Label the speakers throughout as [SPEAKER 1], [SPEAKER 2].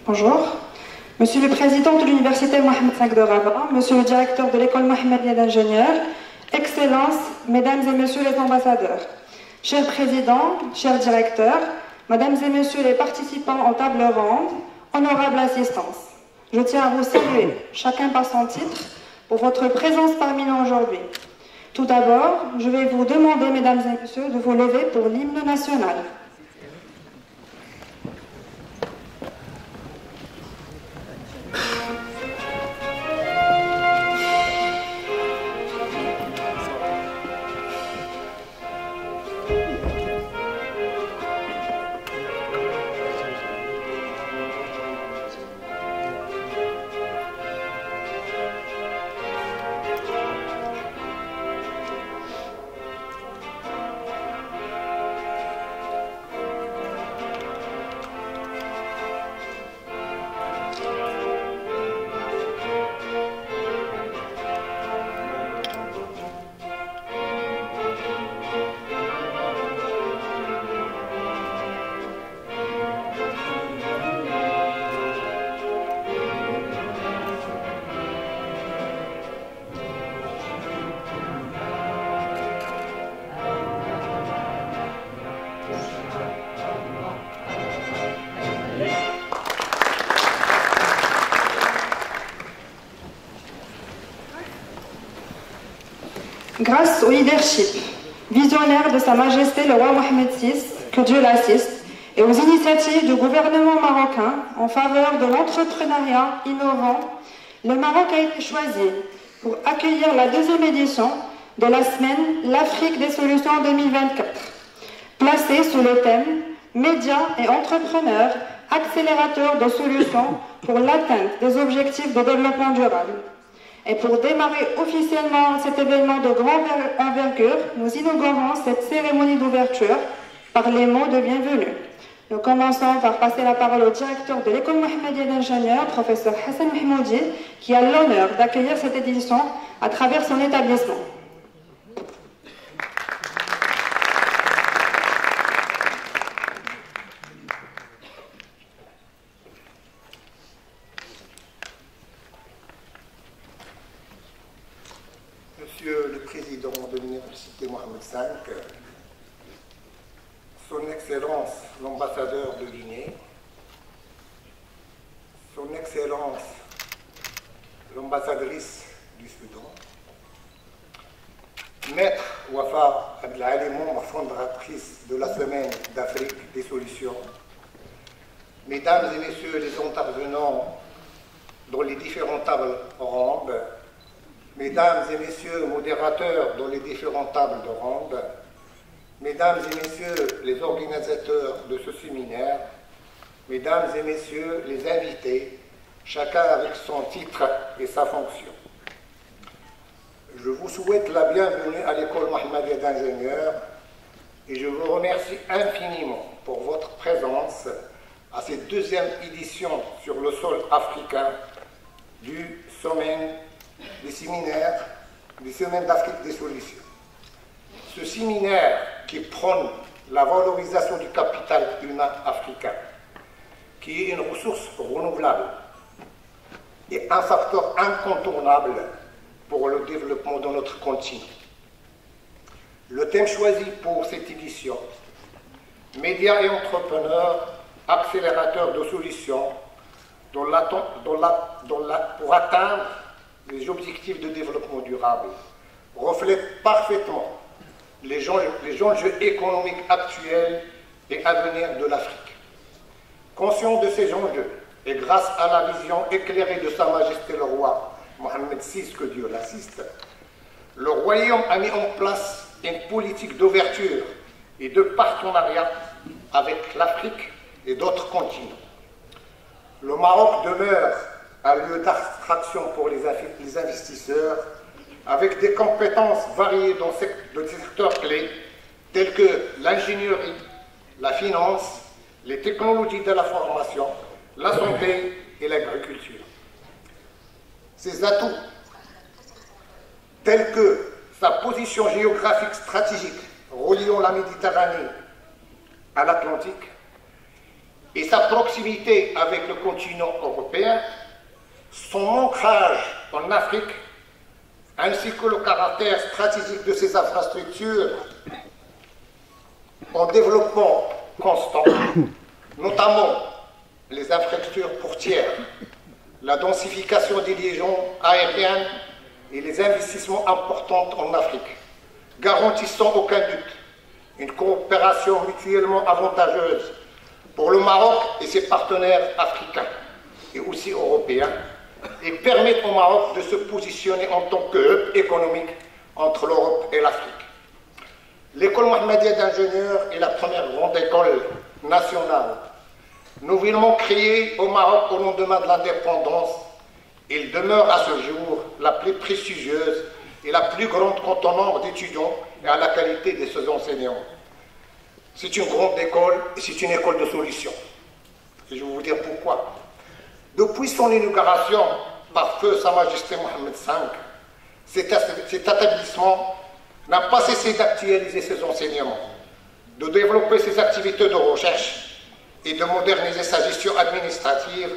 [SPEAKER 1] Bonjour. Monsieur le Président de l'Université Mohamed V de Rabat, Monsieur le Directeur de l'École Mohammedia d'ingénieurs, Excellences, Mesdames et Messieurs les ambassadeurs, chers Présidents, chers Directeurs, Mesdames et Messieurs les participants en table ronde, honorable assistance, je tiens à vous saluer, chacun par son titre, pour votre présence parmi nous aujourd'hui. Tout d'abord, je vais vous demander, Mesdames et Messieurs, de vous lever pour l'hymne national. Grâce au leadership visionnaire de Sa Majesté le roi Mohamed VI, que Dieu l'assiste, et aux initiatives du gouvernement marocain en faveur de l'entrepreneuriat innovant, le Maroc a été choisi pour accueillir la deuxième édition de la semaine L'Afrique des solutions 2024, placée sous le thème Médias et entrepreneurs, accélérateurs de solutions pour l'atteinte des objectifs de développement durable. Et pour démarrer officiellement cet événement de grande envergure, nous inaugurons cette cérémonie d'ouverture par les mots de bienvenue. Nous commençons par passer la parole au directeur de l'École Mohammedia d'ingénieurs, professeur Hassan Mahmoudi, qui a l'honneur d'accueillir cette édition à travers son établissement.
[SPEAKER 2] Monsieur le Président de l'Université Mohamed V, Son Excellence l'ambassadeur de Guinée, Son Excellence l'ambassadrice du Soudan, Maître Wafa Abdelalimon, fondatrice de la Semaine d'Afrique des solutions, Mesdames et Messieurs les intervenants dans les différentes tables rondes, Mesdames et Messieurs modérateurs dans les différentes tables de ronde, Mesdames et Messieurs les organisateurs de ce séminaire, Mesdames et Messieurs les invités, chacun avec son titre et sa fonction. Je vous souhaite la bienvenue à l'École Mohammedia d'ingénieurs et je vous remercie infiniment pour votre présence à cette deuxième édition sur le sol africain du Semaine d'Afrique des solutions. Ce séminaire qui prône la valorisation du capital humain africain, qui est une ressource renouvelable et un facteur incontournable pour le développement de notre continent. Le thème choisi pour cette édition, Médias et entrepreneurs, accélérateurs de solutions pour atteindre les objectifs de développement durable, reflète parfaitement les enjeux économiques actuels et à venir de l'Afrique. Conscient de ces enjeux et grâce à la vision éclairée de Sa Majesté le roi Mohamed VI, que Dieu l'assiste, le royaume a mis en place une politique d'ouverture et de partenariat avec l'Afrique et d'autres continents. Le Maroc demeure un lieu d'attraction pour les investisseurs avec des compétences variées dans des secteurs clés tels que l'ingénierie, la finance, les technologies de la formation, la santé et l'agriculture. Ces atouts, tels que sa position géographique stratégique reliant la Méditerranée à l'Atlantique et sa proximité avec le continent européen, son ancrage en Afrique, ainsi que le caractère stratégique de ses infrastructures en développement constant, notamment les infrastructures portières, la densification des liaisons aériennes et les investissements importants en Afrique, garantissant aucun doute une coopération mutuellement avantageuse pour le Maroc et ses partenaires africains et aussi européens, et permettent au Maroc de se positionner en tant que hub économique entre l'Europe et l'Afrique. L'école Mohammedia d'ingénieurs est la première grande école nationale nouvellement créée au Maroc au lendemain de l'indépendance. Il demeure à ce jour la plus prestigieuse et la plus grande quant au nombre d'étudiants et à la qualité de ses enseignants. C'est une grande école et c'est une école de solutions. Et je vais vous dire pourquoi. Depuis son inauguration par feu Sa Majesté Mohammed V, cet établissement n'a pas cessé d'actualiser ses enseignements, de développer ses activités de recherche et de moderniser sa gestion administrative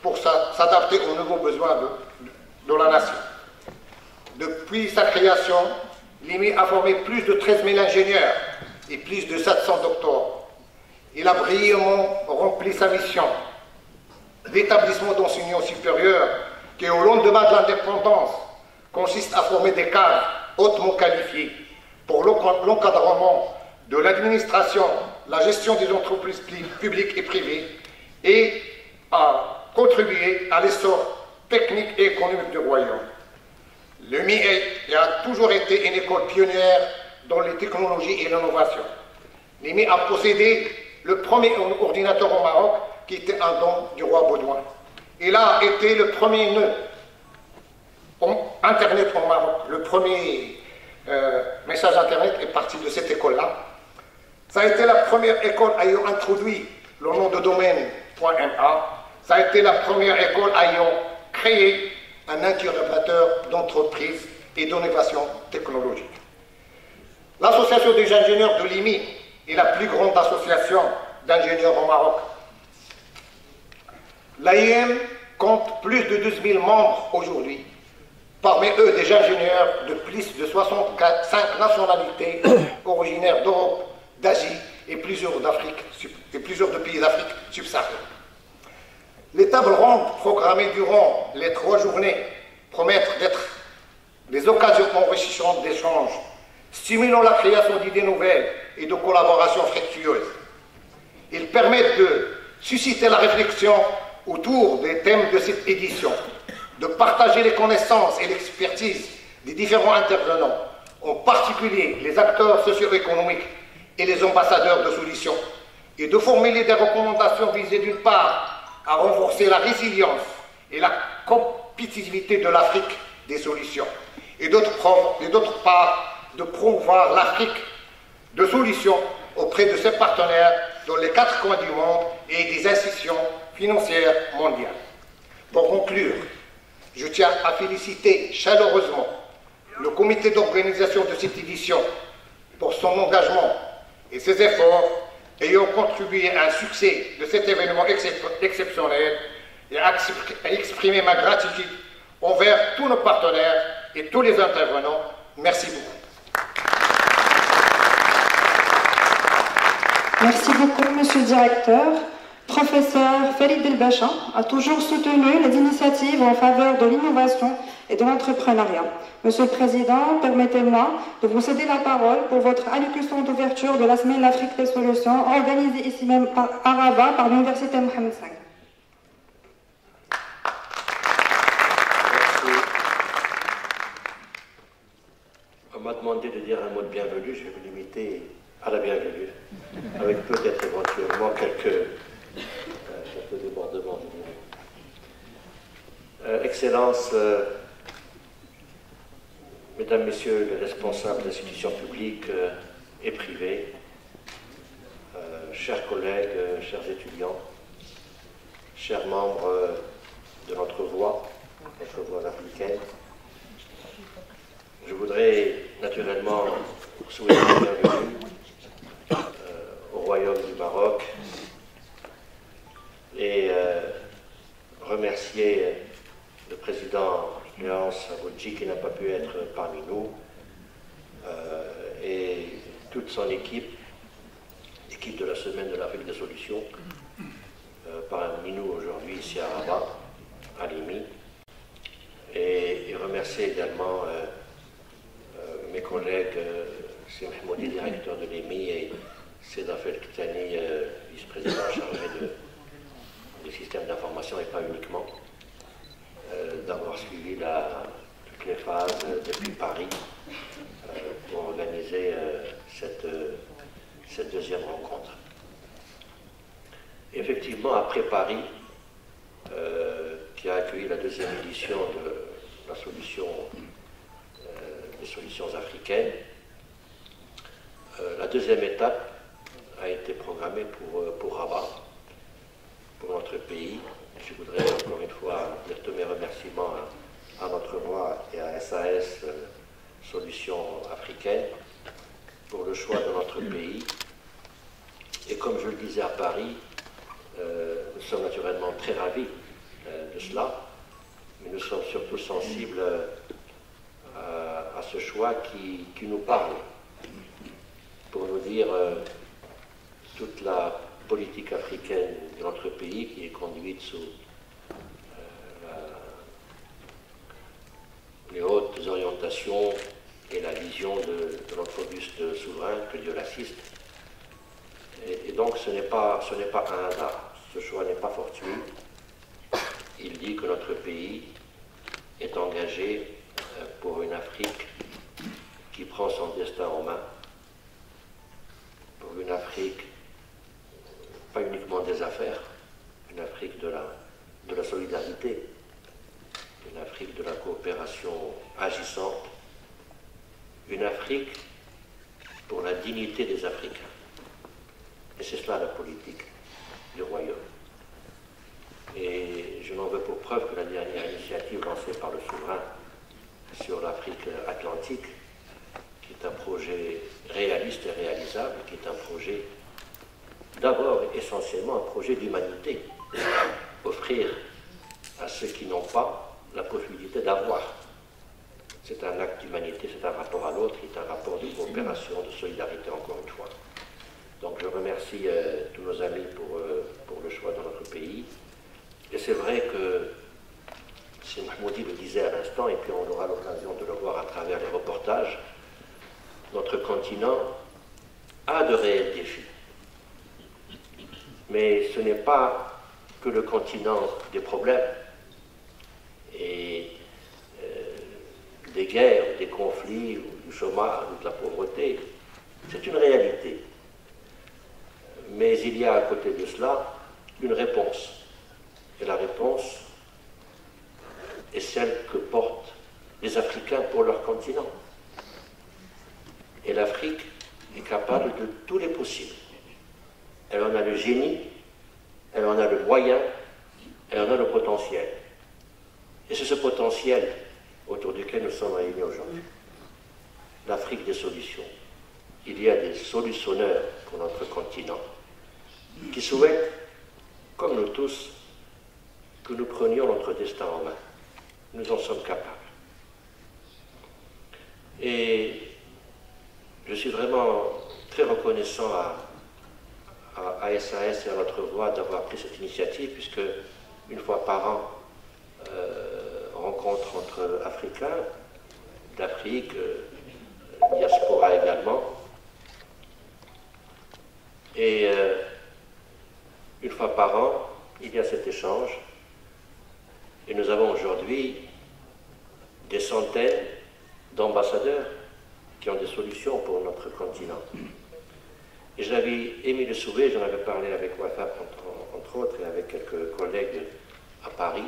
[SPEAKER 2] pour s'adapter aux nouveaux besoins de la nation. Depuis sa création, l'IMI a formé plus de 13 000 ingénieurs et plus de 700 doctorants. Il a brillamment rempli sa mission d'établissement d'enseignement supérieur qui, au lendemain de l'indépendance, consiste à former des cadres hautement qualifiés pour l'encadrement de l'administration, la gestion des entreprises publiques et privées et à contribuer à l'essor technique et économique du royaume. L'UMI a toujours été une école pionnière dans les technologies et l'innovation. L'UMI a possédé le premier ordinateur au Maroc qui était un don du roi Baudouin. Il a été le premier nœud Internet au Maroc. Le premier message Internet est parti de cette école-là. Ça a été la première école ayant introduit le nom de domaine .ma. Ça a été la première école ayant créé un incubateur d'entreprise et d'innovation technologique. L'Association des ingénieurs de l'IMI est la plus grande association d'ingénieurs au Maroc. L'AIM compte plus de 12 000 membres aujourd'hui, parmi eux des ingénieurs de plus de 65 nationalités originaires d'Europe, d'Asie et plusieurs de pays d'Afrique subsaharienne. Les tables rondes programmées durant les 3 journées promettent d'être des occasions enrichissantes d'échanges, stimulant la création d'idées nouvelles et de collaborations fructueuses. Ils permettent de susciter la réflexion autour des thèmes de cette édition, de partager les connaissances et l'expertise des différents intervenants, en particulier les acteurs socio-économiques et les ambassadeurs de solutions, et de formuler des recommandations visées d'une part à renforcer la résilience et la compétitivité de l'Afrique des solutions, et d'autre part de promouvoir l'Afrique de solutions auprès de ses partenaires dans les 4 coins du monde et des institutions financières mondiales. Pour conclure, je tiens à féliciter chaleureusement le comité d'organisation de cette édition pour son engagement et ses efforts ayant contribué à un succès de cet événement exceptionnel et à exprimer ma gratitude envers tous nos partenaires et tous les intervenants. Merci beaucoup.
[SPEAKER 1] Merci beaucoup, Monsieur le Directeur. Professeur Farid El-Bachin a toujours soutenu les initiatives en faveur de l'innovation et de l'entrepreneuriat. Monsieur le Président, permettez-moi de vous céder la parole pour votre allocution d'ouverture de la Semaine d'Afrique des Solutions, organisée ici même à Rabat par l'Université Mohammed V.
[SPEAKER 3] Merci. On m'a demandé de dire un mot de bienvenue, je vais me limiter à la bienvenue, avec peut-être éventuellement quelques débordements. Excellences, Mesdames, Messieurs les responsables d'institutions publiques et privées, chers collègues, chers étudiants, chers membres de notre voix africaine, je voudrais naturellement souhaiter la bienvenue au Royaume du Maroc remercier le président Léonce Aboudji qui n'a pas pu être parmi nous et toute son équipe, l'équipe de la Semaine de l'Afrique des Solutions, parmi nous aujourd'hui ici à Rabat, à Limi, et remercier également mes collègues Sim Hmoudi, directeur de l'EMI, et Seda Felktani, vice-président chargé du système d'information et pas uniquement, d'avoir suivi toutes les phases depuis Paris pour organiser cette deuxième rencontre. Effectivement, après Paris, qui a accueilli la deuxième édition de la solution des solutions africaines, la deuxième étape a été programmée pour Rabat, pour notre pays. Je voudrais encore une fois dire tous mes remerciements à notre roi et à SAS Solutions Africaines pour le choix de notre pays. Et comme je le disais à Paris, nous sommes naturellement très ravis de cela, mais nous sommes surtout sensibles à ce choix qui nous parle, pour nous dire toute la politique africaine de notre pays qui est conduite sous les hautes orientations et la vision de notre auguste souverain, que Dieu l'assiste. Et donc ce n'est pas un hasard, ce choix n'est pas fortuit. Il dit que notre pays est engagé pour une Afrique qui prend son destin en main, pour une Afrique pas uniquement des affaires, une Afrique de la solidarité, une Afrique de la coopération agissante, une Afrique pour la dignité des Africains. Et c'est cela la politique du royaume. Et je n'en veux pour preuve que la dernière initiative lancée par le souverain sur l'Afrique atlantique, qui est un projet réaliste et réalisable, qui est un projet d'abord et essentiellement un projet d'humanité, offrir à ceux qui n'ont pas la possibilité d'avoir. C'est un acte d'humanité, c'est un rapport à l'autre, c'est un rapport de coopération, de solidarité encore une fois. Donc je remercie tous nos amis pour le choix de notre pays. Et c'est vrai que, si Mahmoudi le disait à l'instant, et puis on aura l'occasion de le voir à travers les reportages, notre continent a de réels défis. Mais ce n'est pas que le continent des problèmes et des guerres, des conflits, ou du chômage, ou de la pauvreté. C'est une réalité. Mais il y a à côté de cela une réponse. Et la réponse est celle que portent les Africains pour leur continent. Et l'Afrique est capable de tous les possibles. Elle en a le génie, elle en a le moyen, elle en a le potentiel. Et c'est ce potentiel autour duquel nous sommes réunis aujourd'hui. L'Afrique des solutions. Il y a des solutionneurs pour notre continent qui souhaitent, comme nous tous, que nous prenions notre destin en main. Nous en sommes capables. Et je suis vraiment très reconnaissant à SAS et à notre voix d'avoir pris cette initiative, puisque une fois par an, rencontre entre Africains, d'Afrique, diaspora également, et une fois par an, il y a cet échange, et nous avons aujourd'hui des centaines d'ambassadeurs qui ont des solutions pour notre continent. Et j'avais émis le souhait, j'en avais parlé avec Wafa entre autres, et avec quelques collègues à Paris.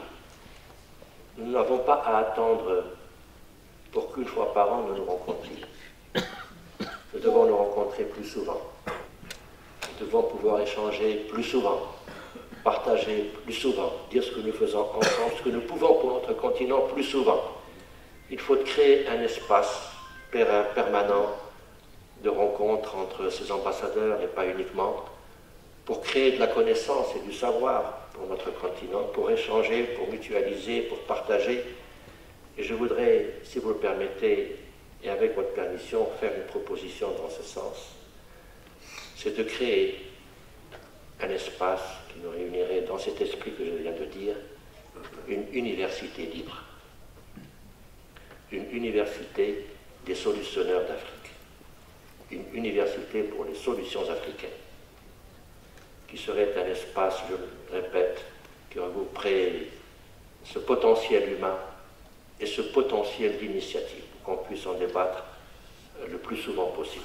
[SPEAKER 3] Nous n'avons pas à attendre pour qu'une fois par an nous nous rencontrions. Nous devons nous rencontrer plus souvent. Nous devons pouvoir échanger plus souvent, partager plus souvent, dire ce que nous faisons ensemble, ce que nous pouvons pour notre continent plus souvent. Il faut créer un espace permanent de rencontres entre ces ambassadeurs et pas uniquement, pour créer de la connaissance et du savoir pour notre continent, pour échanger, pour mutualiser, pour partager. Et je voudrais, si vous le permettez, et avec votre permission, faire une proposition dans ce sens. C'est de créer un espace qui nous réunirait dans cet esprit que je viens de dire, une université libre. Une université des solutionneurs d'Afrique. Une université pour les solutions africaines, qui serait un espace, je le répète, qui regrouperait ce potentiel humain et ce potentiel d'initiative, pour qu'on puisse en débattre le plus souvent possible.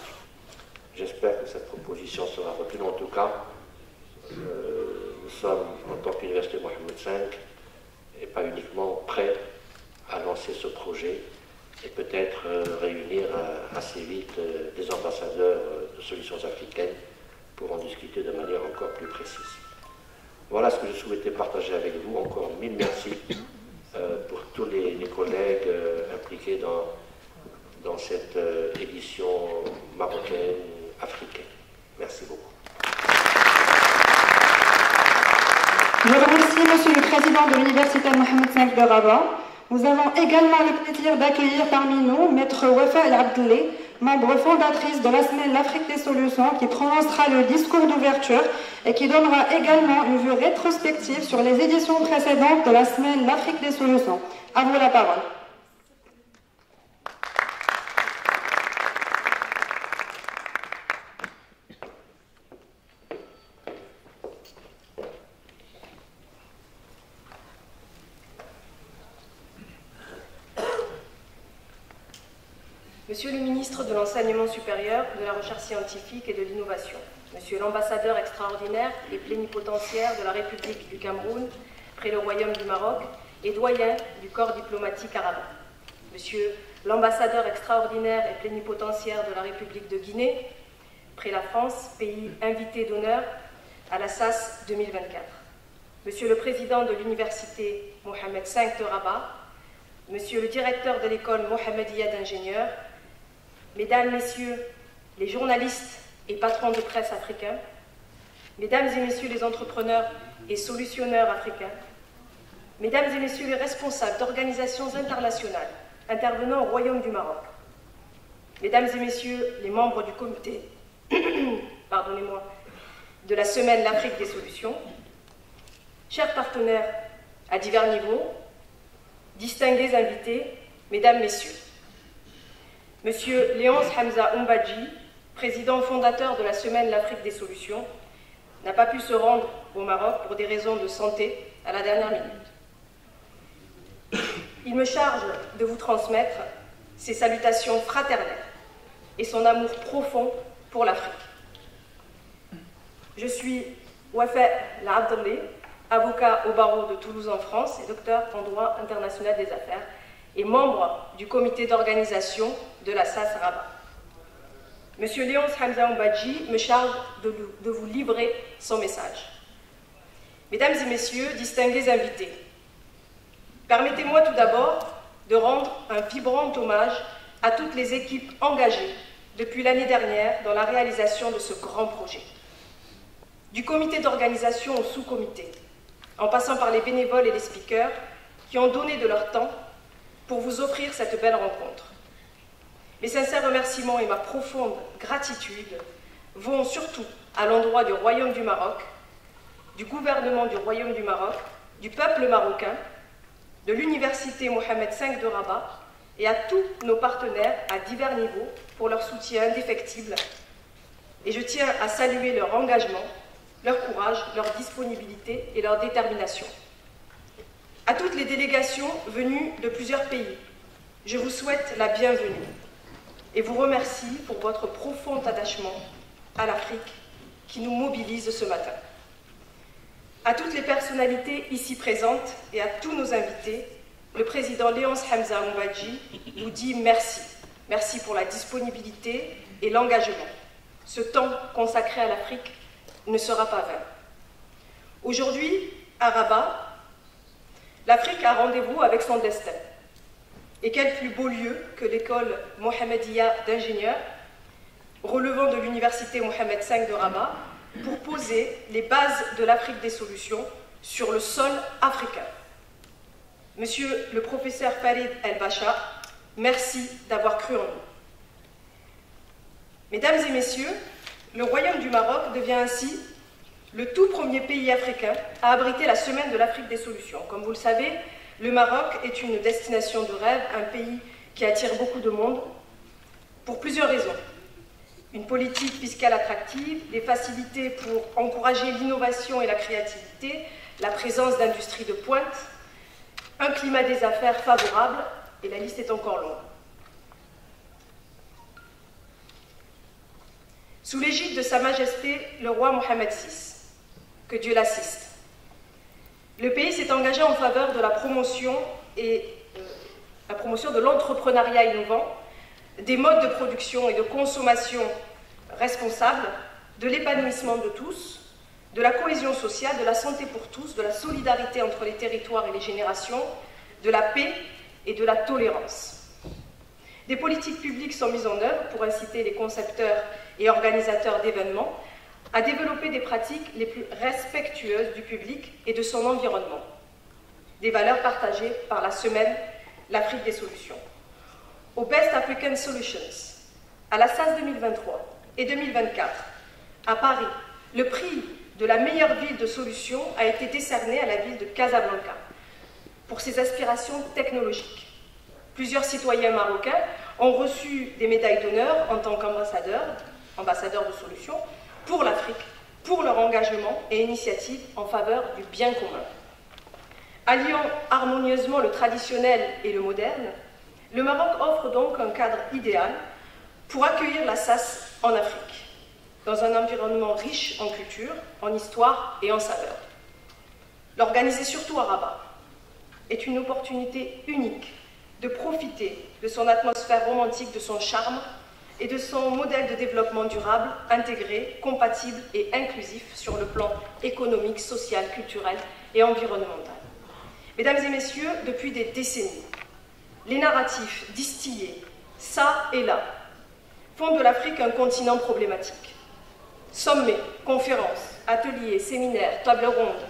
[SPEAKER 3] J'espère que cette proposition sera retenue. En tout cas, nous sommes, en tant qu'Université Mohammed V, et pas uniquement prêts à lancer ce projet et peut-être réunir assez vite des ambassadeurs de solutions africaines pour en discuter de manière encore plus précise. Voilà ce que je souhaitais partager avec vous. Encore mille merci pour tous les collègues impliqués dans cette édition marocaine africaine. Merci beaucoup.
[SPEAKER 1] Je remercie Monsieur le Président de l'Université Mohammed V de Rabat. Nous avons également le plaisir d'accueillir parmi nous Maître Wafa El Abdelli, membre fondatrice de la Semaine L'Afrique des Solutions, qui prononcera le discours d'ouverture et qui donnera également une vue rétrospective sur les éditions précédentes de la Semaine L'Afrique des Solutions. À vous la parole.
[SPEAKER 4] Monsieur le ministre de l'Enseignement supérieur, de la Recherche scientifique et de l'Innovation, Monsieur l'ambassadeur extraordinaire et plénipotentiaire de la République du Cameroun près le Royaume du Maroc et doyen du corps diplomatique arabe, Monsieur l'ambassadeur extraordinaire et plénipotentiaire de la République de Guinée près la France, pays invité d'honneur à la SAS 2024, Monsieur le président de l'Université Mohammed V de Rabat, Monsieur le directeur de l'école Mohammedia d'ingénieurs, Mesdames, Messieurs les journalistes et patrons de presse africains, Mesdames et Messieurs les entrepreneurs et solutionneurs africains, Mesdames et Messieurs les responsables d'organisations internationales intervenant au Royaume du Maroc, Mesdames et Messieurs les membres du comité pardonnez-moi, de la Semaine L'Afrique des Solutions, chers partenaires à divers niveaux, distingués invités, Mesdames, Messieurs, Monsieur Léonce Hamza Ombadji, président fondateur de la Semaine L'Afrique des Solutions, n'a pas pu se rendre au Maroc pour des raisons de santé à la dernière minute. Il me charge de vous transmettre ses salutations fraternelles et son amour profond pour l'Afrique. Je suis Wafa El Abdelli, avocat au barreau de Toulouse en France et docteur en droit international des affaires et membre du comité d'organisation de la SAS Rabat. Monsieur Léonce Hamza Ombadji me charge de vous livrer son message. Mesdames et Messieurs, distingués invités, permettez-moi tout d'abord de rendre un vibrant hommage à toutes les équipes engagées depuis l'année dernière dans la réalisation de ce grand projet. Du comité d'organisation au sous-comité, en passant par les bénévoles et les speakers qui ont donné de leur temps pour vous offrir cette belle rencontre. Mes sincères remerciements et ma profonde gratitude vont surtout à l'endroit du Royaume du Maroc, du gouvernement du Royaume du Maroc, du peuple marocain, de l'Université Mohammed V de Rabat et à tous nos partenaires à divers niveaux pour leur soutien indéfectible. Et je tiens à saluer leur engagement, leur courage, leur disponibilité et leur détermination. À toutes les délégations venues de plusieurs pays, je vous souhaite la bienvenue et vous remercie pour votre profond attachement à l'Afrique qui nous mobilise ce matin. À toutes les personnalités ici présentes et à tous nos invités, le président Léonce Hamza Ombadji vous dit merci. Merci pour la disponibilité et l'engagement. Ce temps consacré à l'Afrique ne sera pas vain. Aujourd'hui, à Rabat, l'Afrique a rendez-vous avec son destin. Et quel plus beau lieu que l'école Mohammedia d'ingénieurs, relevant de l'université Mohammed V de Rabat, pour poser les bases de l'Afrique des solutions sur le sol africain. Monsieur le professeur Farid El-Bacha, merci d'avoir cru en nous. Mesdames et messieurs, le Royaume du Maroc devient ainsi le tout premier pays africain à abriter la Semaine de l'Afrique des solutions. Comme vous le savez, le Maroc est une destination de rêve, un pays qui attire beaucoup de monde, pour plusieurs raisons. Une politique fiscale attractive, des facilités pour encourager l'innovation et la créativité, la présence d'industries de pointe, un climat des affaires favorable, et la liste est encore longue. Sous l'égide de Sa Majesté le roi Mohamed VI, que Dieu l'assiste, le pays s'est engagé en faveur de la promotion de l'entrepreneuriat innovant, des modes de production et de consommation responsables, de l'épanouissement de tous, de la cohésion sociale, de la santé pour tous, de la solidarité entre les territoires et les générations, de la paix et de la tolérance. Des politiques publiques sont mises en œuvre pour inciter les concepteurs et organisateurs d'événements à développer des pratiques les plus respectueuses du public et de son environnement. Des valeurs partagées par la semaine L'Afrique des solutions. Au Best African Solutions, à la SAS 2023 et 2024, à Paris, le prix de la meilleure ville de solutions a été décerné à la ville de Casablanca pour ses aspirations technologiques. Plusieurs citoyens marocains ont reçu des médailles d'honneur en tant qu'ambassadeurs de solutions pour l'Afrique, pour leur engagement et initiative en faveur du bien commun. Alliant harmonieusement le traditionnel et le moderne, le Maroc offre donc un cadre idéal pour accueillir la SAS en Afrique, dans un environnement riche en culture, en histoire et en saveurs. L'organiser surtout à Rabat est une opportunité unique de profiter de son atmosphère romantique, de son charme et de son modèle de développement durable, intégré, compatible et inclusif sur le plan économique, social, culturel et environnemental. Mesdames et messieurs, depuis des décennies, les narratifs distillés, ça et là, font de l'Afrique un continent problématique. Sommets, conférences, ateliers, séminaires, tables rondes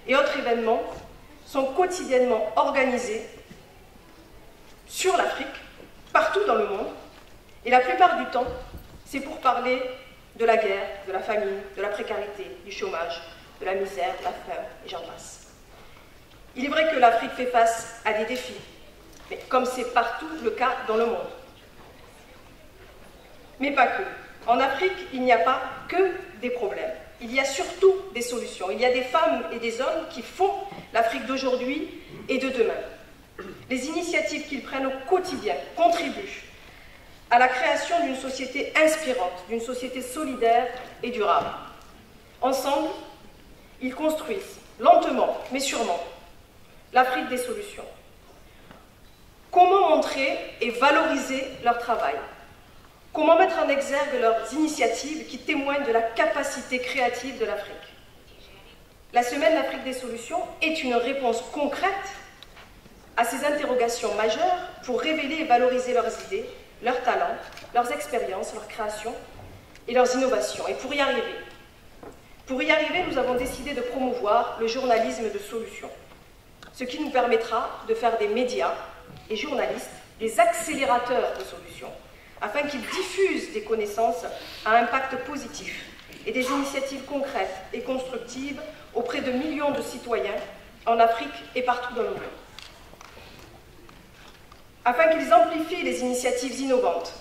[SPEAKER 4] et autres événements sont quotidiennement organisés sur l'Afrique, partout dans le monde, et la plupart du temps, c'est pour parler de la guerre, de la famine, de la précarité, du chômage, de la misère, de la faim, et j'en passe. Il est vrai que l'Afrique fait face à des défis, mais comme c'est partout le cas dans le monde. Mais pas que. En Afrique, il n'y a pas que des problèmes. Il y a surtout des solutions. Il y a des femmes et des hommes qui font l'Afrique d'aujourd'hui et de demain. Les initiatives qu'ils prennent au quotidien contribuent à la création d'une société inspirante, d'une société solidaire et durable. Ensemble, ils construisent, lentement mais sûrement, l'Afrique des solutions. Comment montrer et valoriser leur travail? Comment mettre en exergue leurs initiatives qui témoignent de la capacité créative de l'Afrique? La Semaine d'Afrique des solutions est une réponse concrète à ces interrogations majeures pour révéler et valoriser leurs idées, leurs talents, leurs expériences, leurs créations et leurs innovations. Et pour y arriver, nous avons décidé de promouvoir le journalisme de solutions, ce qui nous permettra de faire des médias et journalistes des accélérateurs de solutions, afin qu'ils diffusent des connaissances à impact positif et des initiatives concrètes et constructives auprès de millions de citoyens en Afrique et partout dans le monde. Afin qu'ils amplifient les initiatives innovantes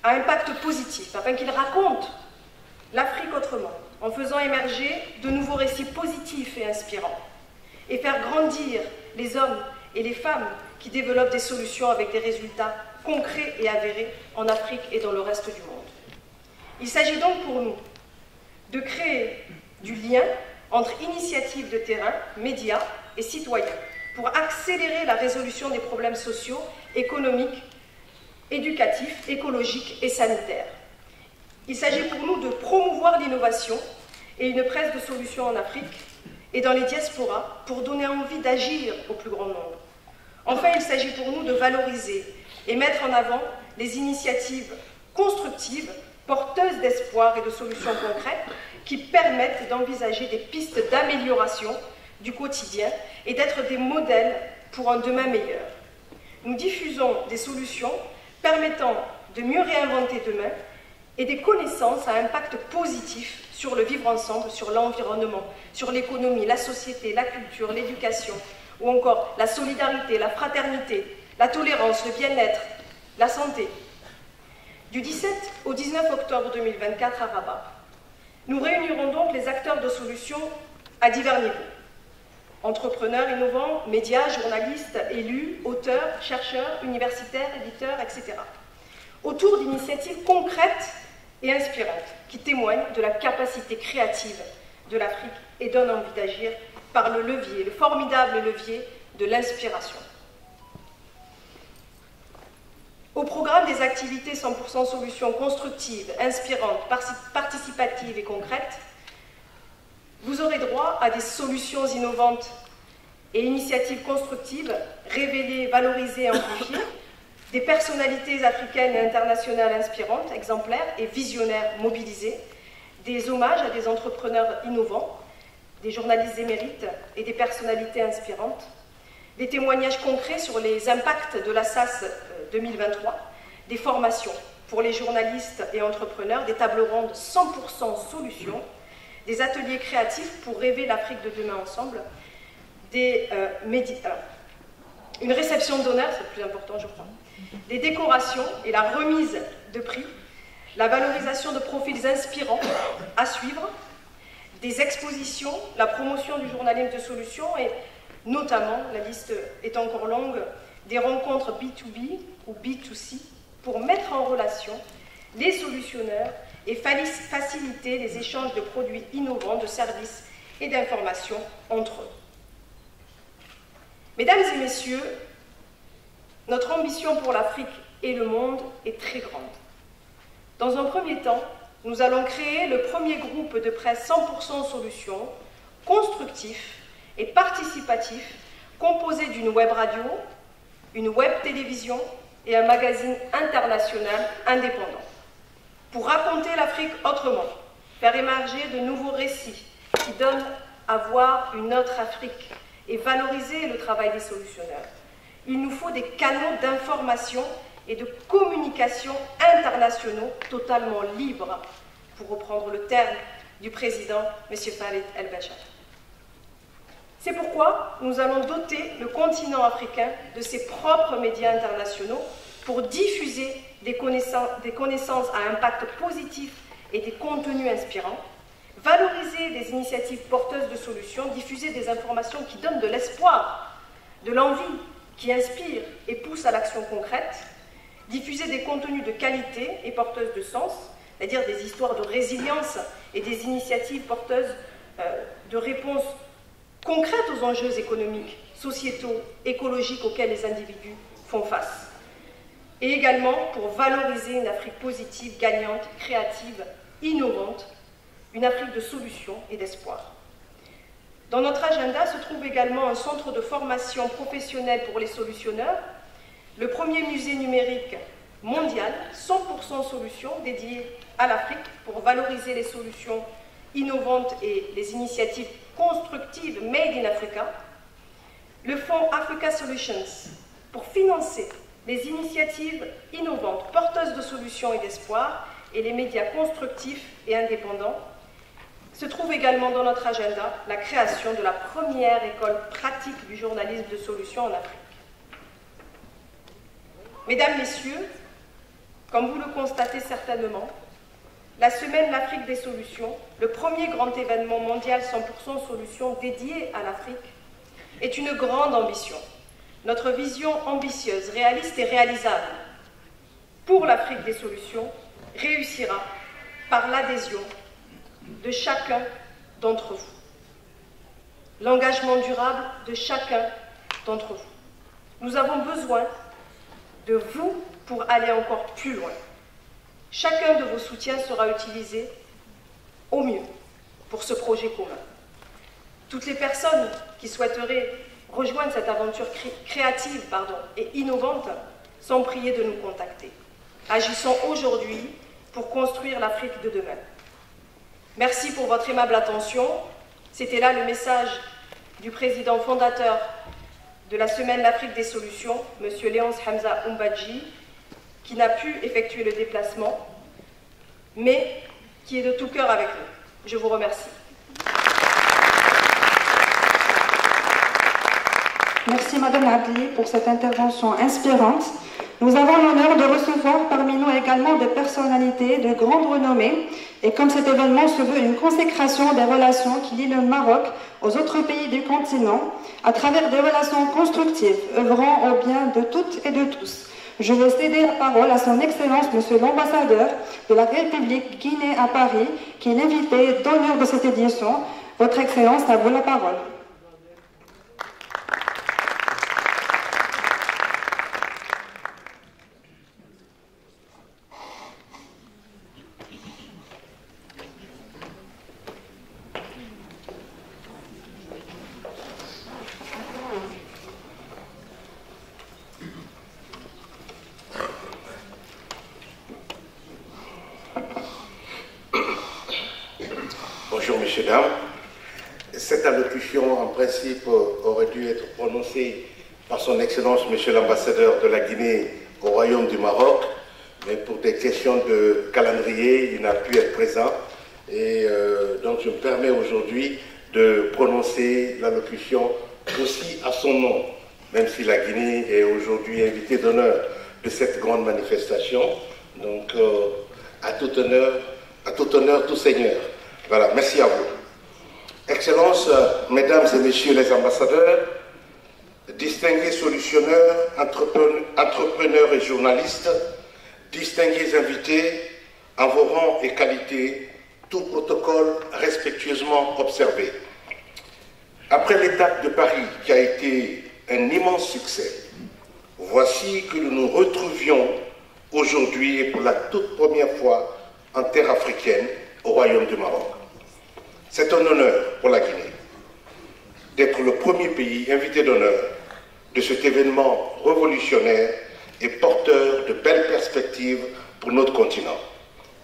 [SPEAKER 4] à impact positif, afin qu'ils racontent l'Afrique autrement, en faisant émerger de nouveaux récits positifs et inspirants, et faire grandir les hommes et les femmes qui développent des solutions avec des résultats concrets et avérés en Afrique et dans le reste du monde. Il s'agit donc pour nous de créer du lien entre initiatives de terrain, médias et citoyens pour accélérer la résolution des problèmes sociaux, économiques, éducatifs, écologiques et sanitaires. Il s'agit pour nous de promouvoir l'innovation et une presse de solutions en Afrique et dans les diasporas pour donner envie d'agir au plus grand nombre. Enfin, il s'agit pour nous de valoriser et mettre en avant les initiatives constructives porteuses d'espoir et de solutions concrètes qui permettent d'envisager des pistes d'amélioration du quotidien et d'être des modèles pour un demain meilleur. Nous diffusons des solutions permettant de mieux réinventer demain et des connaissances à impact positif sur le vivre ensemble, sur l'environnement, sur l'économie, la société, la culture, l'éducation, ou encore la solidarité, la fraternité, la tolérance, le bien-être, la santé. Du 17 au 19 octobre 2024 à Rabat, nous réunirons donc les acteurs de solutions à divers niveaux. Entrepreneurs innovants, médias, journalistes, élus, auteurs, chercheurs, universitaires, éditeurs, etc. Autour d'initiatives concrètes et inspirantes qui témoignent de la capacité créative de l'Afrique et donnent envie d'agir par le levier, le formidable levier de l'inspiration. Au programme des activités 100% solutions constructives, inspirantes, participatives et concrètes, vous aurez droit à des solutions innovantes et initiatives constructives, révélées, valorisées et amplifiées, des personnalités africaines et internationales inspirantes, exemplaires et visionnaires mobilisées, des hommages à des entrepreneurs innovants, des journalistes émérites et des personnalités inspirantes, des témoignages concrets sur les impacts de la SAS 2023, des formations pour les journalistes et entrepreneurs, des tables rondes 100% solutions, des ateliers créatifs pour rêver l'Afrique de demain ensemble, une réception d'honneur, c'est le plus important je crois, des décorations et la remise de prix, la valorisation de profils inspirants à suivre, des expositions, la promotion du journalisme de solutions et notamment, la liste est encore longue, des rencontres B2B ou B2C pour mettre en relation les solutionneurs et faciliter les échanges de produits innovants, de services et d'informations entre eux. Mesdames et messieurs, notre ambition pour l'Afrique et le monde est très grande. Dans un premier temps, nous allons créer le premier groupe de presse 100% solutions, constructif et participatif, composé d'une web radio, une web télévision et un magazine international indépendant. Pour raconter l'Afrique autrement, faire émerger de nouveaux récits qui donnent à voir une autre Afrique et valoriser le travail des solutionneurs. Il nous faut des canaux d'information et de communication internationaux totalement libres, pour reprendre le terme du président, M. Khaled El-Bachar. C'est pourquoi nous allons doter le continent africain de ses propres médias internationaux pour diffuser des connaissances à impact positif et des contenus inspirants, valoriser des initiatives porteuses de solutions, diffuser des informations qui donnent de l'espoir, de l'envie, qui inspirent et poussent à l'action concrète, diffuser des contenus de qualité et porteuses de sens, c'est-à-dire des histoires de résilience et des initiatives porteuses de réponses concrètes aux enjeux économiques, sociétaux, écologiques auxquels les individus font face. Et également pour valoriser une Afrique positive, gagnante, créative, innovante, une Afrique de solutions et d'espoir. Dans notre agenda se trouve également un centre de formation professionnelle pour les solutionneurs, le premier musée numérique mondial, 100% solutions, dédié à l'Afrique pour valoriser les solutions innovantes et les initiatives constructives Made in Africa, le fonds Africa Solutions pour financer les initiatives innovantes, porteuses de solutions et d'espoir, et les médias constructifs et indépendants. Se trouve également dans notre agenda la création de la première école pratique du journalisme de solutions en Afrique. Mesdames, Messieurs, comme vous le constatez certainement, la Semaine l'Afrique des solutions, le premier grand événement mondial 100% solutions dédié à l'Afrique, est une grande ambition. Notre vision ambitieuse, réaliste et réalisable pour l'Afrique des solutions réussira par l'adhésion de chacun d'entre vous. L'engagement durable de chacun d'entre vous. Nous avons besoin de vous pour aller encore plus loin. Chacun de vos soutiens sera utilisé au mieux pour ce projet commun. Toutes les personnes qui souhaiteraient rejoindre cette aventure créative et innovante sont priées de nous contacter. Agissons aujourd'hui pour construire l'Afrique de demain. Merci pour votre aimable attention. C'était là le message du président fondateur de la Semaine d'Afrique des Solutions, M. Léonce Hamza Oumbadji, qui n'a pu effectuer le déplacement, mais qui est de tout cœur avec nous. Je vous remercie.
[SPEAKER 1] Merci Madame Abdi pour cette intervention inspirante. Nous avons l'honneur de recevoir parmi nous également des personnalités de grande renommée. Et comme cet événement se veut une consécration des relations qui lient le Maroc aux autres pays du continent, à travers des relations constructives, œuvrant au bien de toutes et de tous, je vais céder la parole à son Excellence, Monsieur l'ambassadeur de la République Guinée à Paris, qui est l'invité d'honneur de cette édition. Votre Excellence, à vous la parole.
[SPEAKER 5] Bonjour, messieurs, dames. Cette allocution, en principe, aurait dû être prononcée par son Excellence, Monsieur l'ambassadeur de la Guinée au Royaume du Maroc, mais pour des questions de calendrier, il n'a pu être présent. Et donc, je me permets aujourd'hui de prononcer l'allocution aussi à son nom, même si la Guinée est aujourd'hui invitée d'honneur de cette grande manifestation. Donc, à tout honneur, tout seigneur. Voilà, merci à vous. Excellences, Mesdames et Messieurs les ambassadeurs, distingués solutionneurs, entrepreneurs et journalistes, distingués invités, en vos rangs et qualités, tout protocole respectueusement observé. Après l'étape de Paris qui a été un immense succès, voici que nous nous retrouvions aujourd'hui et pour la toute première fois en terre africaine au Royaume du Maroc. C'est un honneur pour la Guinée d'être le premier pays invité d'honneur de cet événement révolutionnaire et porteur de belles perspectives pour notre continent.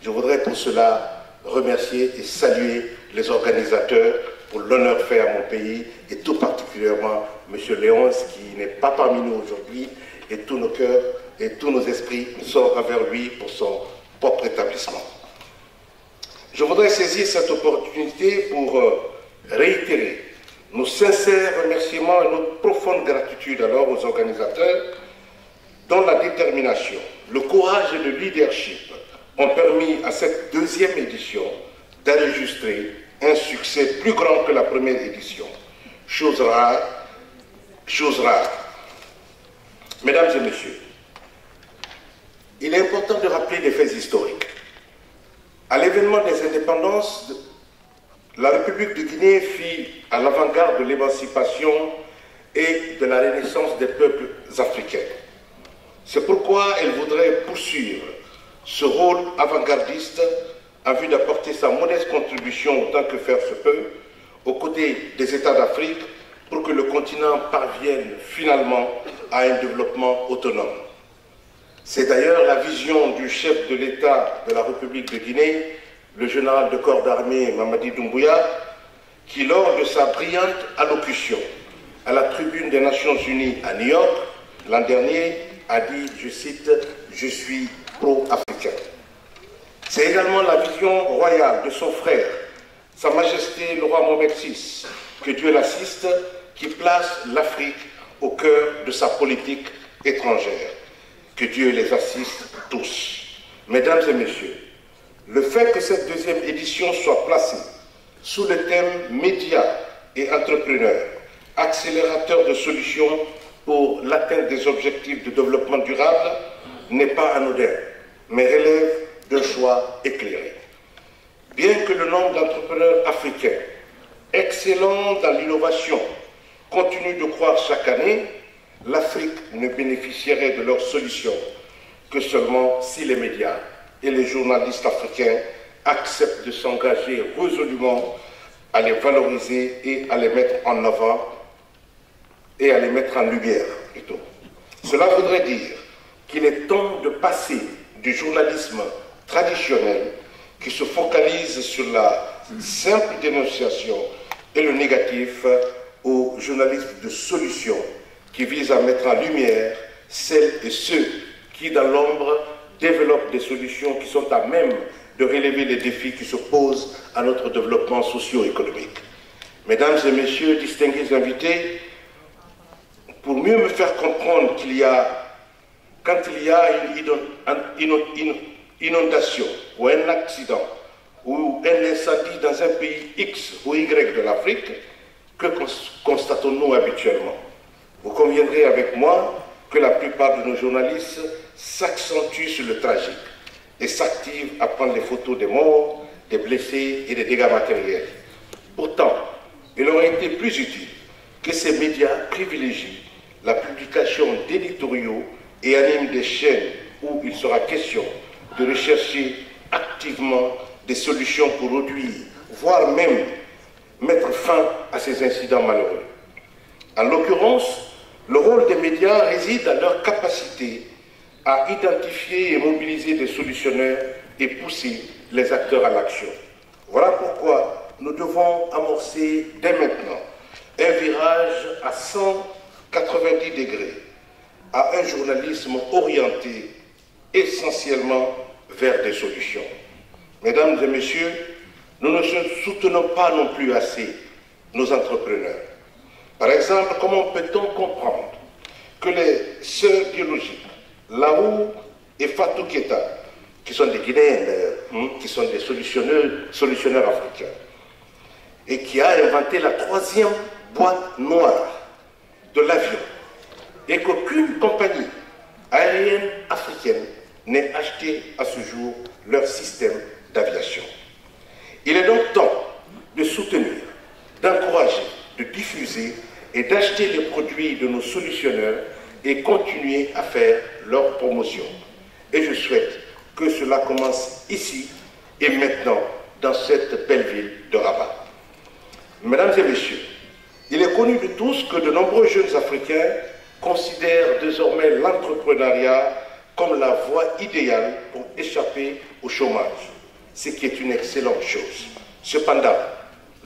[SPEAKER 5] Je voudrais pour cela remercier et saluer les organisateurs pour l'honneur fait à mon pays et tout particulièrement M. Léonce qui n'est pas parmi nous aujourd'hui et tous nos cœurs et tous nos esprits sont envers lui pour son propre établissement. Je voudrais saisir cette opportunité pour réitérer nos sincères remerciements et notre profonde gratitude alors aux organisateurs dont la détermination, le courage et le leadership ont permis à cette deuxième édition d'enregistrer un succès plus grand que la première édition. Chose rare. Mesdames et messieurs, il est important de rappeler des faits historiques. À l'événement des indépendances, la République de Guinée fut à l'avant-garde de l'émancipation et de la renaissance des peuples africains. C'est pourquoi elle voudrait poursuivre ce rôle avant-gardiste en vue d'apporter sa modeste contribution autant que faire se peut aux côtés des États d'Afrique pour que le continent parvienne finalement à un développement autonome. C'est d'ailleurs la vision du chef de l'État de la République de Guinée, le général de corps d'armée Mamadi Doumbouya, qui lors de sa brillante allocution à la tribune des Nations Unies à New York l'an dernier a dit, je cite, « Je suis pro-africain ». C'est également la vision royale de son frère, Sa Majesté le roi Mohamed VI, que Dieu l'assiste, qui place l'Afrique au cœur de sa politique étrangère. Que Dieu les assiste tous. Mesdames et messieurs, le fait que cette deuxième édition soit placée sous le thème médias et entrepreneurs, accélérateur de solutions pour l'atteinte des objectifs de développement durable, n'est pas anodin, mais relève d'un choix éclairé. Bien que le nombre d'entrepreneurs africains, excellents dans l'innovation, continue de croître chaque année, l'Afrique ne bénéficierait de leurs solutions que seulement si les médias et les journalistes africains acceptent de s'engager résolument à les valoriser et à les mettre en avant et à les mettre en lumière plutôt. Cela voudrait dire qu'il est temps de passer du journalisme traditionnelle qui se focalise sur la simple dénonciation et le négatif, au journalisme de solution qui vise à mettre en lumière celles et ceux qui, dans l'ombre, développent des solutions qui sont à même de relever les défis qui se posent à notre développement socio-économique. Mesdames et messieurs, distingués invités, pour mieux me faire comprendre quand il y a une inondation ou un accident ou un incendie dans un pays X ou Y de l'Afrique, que constatons-nous habituellement? Vous conviendrez avec moi que la plupart de nos journalistes s'accentuent sur le tragique et s'activent à prendre les photos des morts, des blessés et des dégâts matériels. Pourtant, il aurait été plus utile que ces médias privilégient la publication d'éditoriaux et animent des chaînes où il sera question de rechercher activement des solutions pour réduire, voire même mettre fin à ces incidents malheureux. En l'occurrence, le rôle des médias réside dans leur capacité à identifier et mobiliser des solutionnaires et pousser les acteurs à l'action. Voilà pourquoi nous devons amorcer dès maintenant un virage à 190 degrés à un journalisme orienté essentiellement vers des solutions. Mesdames et messieurs, nous ne soutenons pas non plus assez nos entrepreneurs. Par exemple, comment peut-on comprendre que les sœurs biologiques, Laou et Fatou Keita, qui sont des Guinéens d'ailleurs, qui sont des solutionneurs africains, et qui a inventé la 3e boîte noire de l'avion, et qu'aucune compagnie aérienne africaine n'ait acheté à ce jour leur système d'aviation. Il est donc temps de soutenir, d'encourager, de diffuser et d'acheter les produits de nos solutionneurs et continuer à faire leur promotion. Et je souhaite que cela commence ici et maintenant dans cette belle ville de Rabat. Mesdames et messieurs, il est connu de tous que de nombreux jeunes Africains considèrent désormais l'entrepreneuriat comme la voie idéale pour échapper au chômage, ce qui est une excellente chose. Cependant,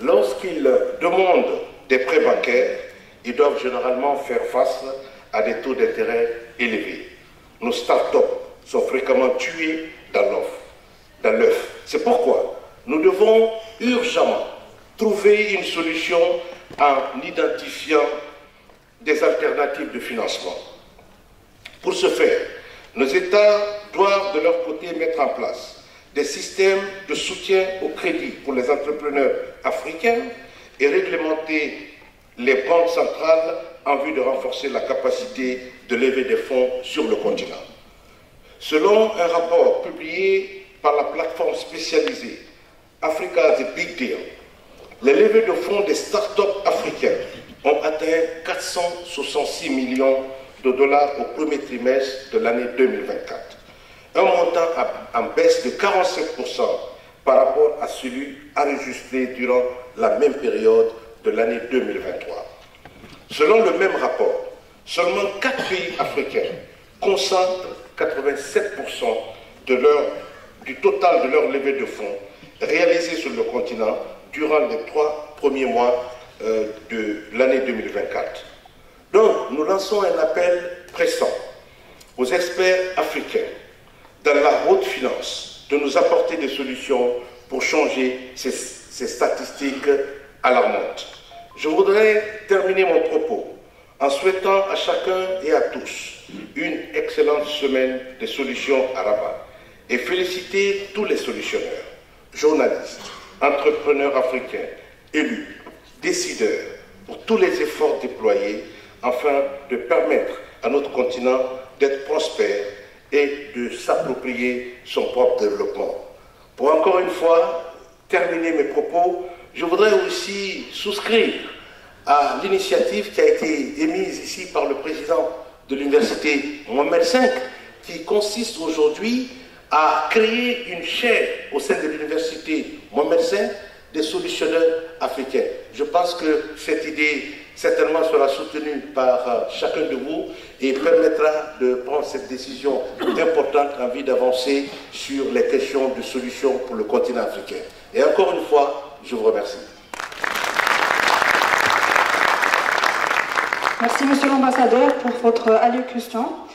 [SPEAKER 5] lorsqu'ils demandent des prêts bancaires, ils doivent généralement faire face à des taux d'intérêt élevés. Nos start-up sont fréquemment tués dans l'œuf. C'est pourquoi nous devons urgemment trouver une solution en identifiant des alternatives de financement. Pour ce faire, nos États doivent de leur côté mettre en place des systèmes de soutien au crédit pour les entrepreneurs africains et réglementer les banques centrales en vue de renforcer la capacité de lever des fonds sur le continent. Selon un rapport publié par la plateforme spécialisée Africa's Big Deal, les levées de fonds des start-up africaines ont atteint 466 millions de dollars au premier trimestre de l'année 2024, un montant en baisse de 47% par rapport à celui enregistré durant la même période de l'année 2023. Selon le même rapport, seulement 4 pays africains concentrent 87% du total de leur levée de fonds réalisée sur le continent durant les 3 premiers mois de l'année 2024. Donc, nous lançons un appel pressant aux experts africains dans la haute finance de nous apporter des solutions pour changer ces statistiques alarmantes. Je voudrais terminer mon propos en souhaitant à chacun et à tous une excellente semaine de solutions à Rabat et féliciter tous les solutionneurs, journalistes, entrepreneurs africains, élus, décideurs pour tous les efforts déployés afin de permettre à notre continent d'être prospère et de s'approprier son propre développement. Pour encore une fois terminer mes propos, je voudrais aussi souscrire à l'initiative qui a été émise ici par le président de l'université Mohamed V, qui consiste aujourd'hui à créer une chaire au sein de l'université Mohamed V des solutionneurs africains. Je pense que cette idée certainement sera soutenue par chacun de vous et permettra de prendre cette décision importante en vue d'avancer sur les questions de solutions pour le continent africain. Et encore une fois, je vous remercie.
[SPEAKER 1] Merci, Monsieur l'Ambassadeur, pour votre allocution.